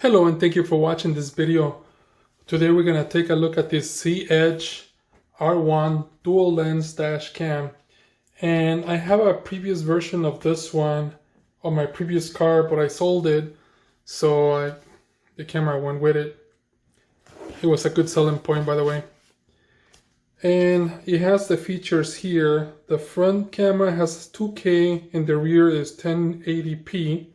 Hello and thank you for watching this video. Today we're going to take a look at this zedge R1 dual lens dash cam, and I have a previous version of this one on my previous car, but I sold it, so the camera went with it. It was a good selling point, by the way. And it has the features here. The front camera has 2K and the rear is 1080p.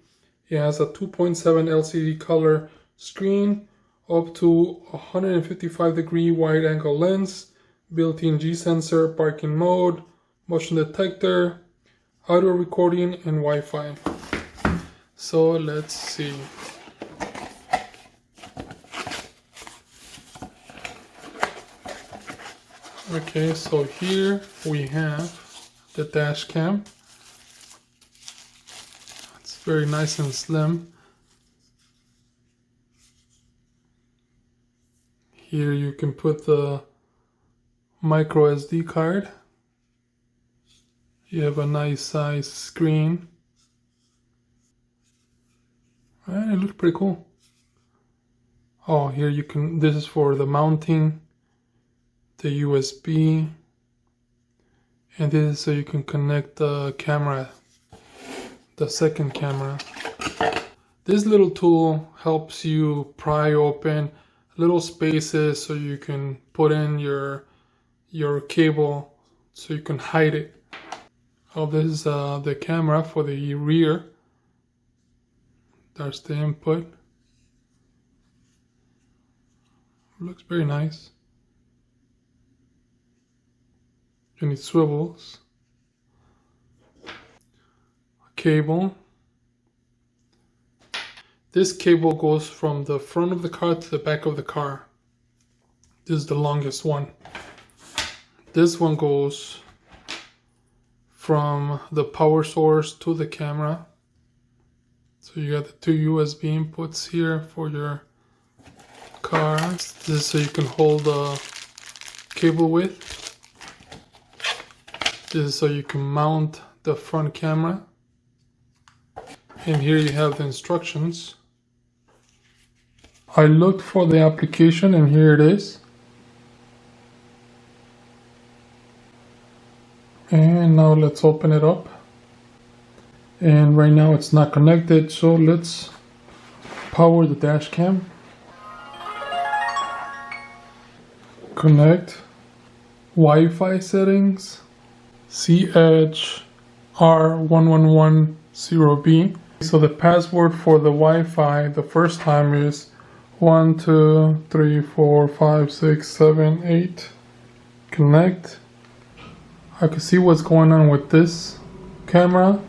It has a 2.7 LCD color screen, up to 155 degree wide angle lens, built-in G sensor, parking mode, motion detector, audio recording, and Wi-Fi. So let's see. Okay, so here we have the dash cam. It's very nice and slim. Here you can put the micro SD card. You have a nice size screen. And it looks pretty cool. Oh, here you can, this is for the mounting, the USB, and this is so you can connect the camera, the second camera. This little tool helps you pry open little spaces so you can put in your cable so you can hide it. Oh, this is the camera for the rear. That's the input. Looks very nice. And it swivels. A cable. This cable goes from the front of the car to the back of the car. This is the longest one. This one goes from the power source to the camera. So you got the two USB inputs here for your car. This is so you can hold the cable with. This is so you can mount the front camera. And here you have the instructions. I looked for the application and here it is. And now let's open it up. And right now it's not connected, so let's power the dash cam. Connect. Wi-Fi settings. zedge R1110B. So the password for the Wi-Fi the first time is 1 2 3 4 5 6 7 8. Connect. I can see what's going on with this camera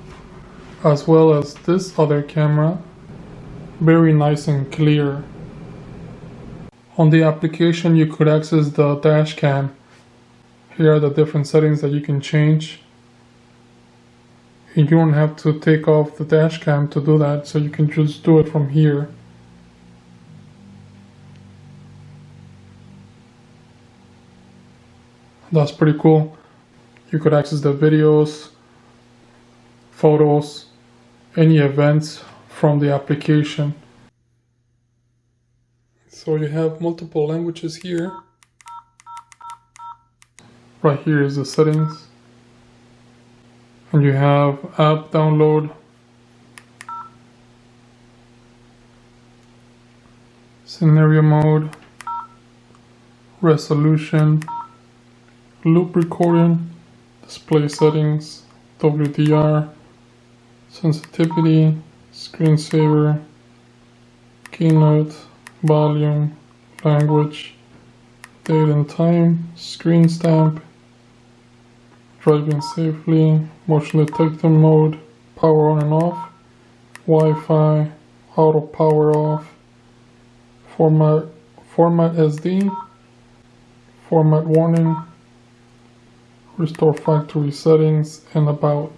as well as this other camera. Very nice and clear. On the application you could access the dash cam. Here are the different settings that you can change. And you don't have to take off the dash cam to do that, so you can just do it from here. That's pretty cool. You could access the videos, photos, any events from the application. So you have multiple languages here. Right here is the settings. And you have app download, scenario mode, resolution, loop recording, display settings, WDR, sensitivity, screensaver, keynote, volume, language, date and time, screen stamp, driving safely, motion detector mode, power on and off, Wi-Fi, auto power off, format SD, format warning, restore factory settings, and about.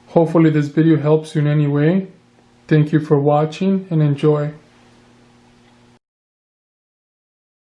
Hopefully this video helps you in any way. Thank you for watching and enjoy.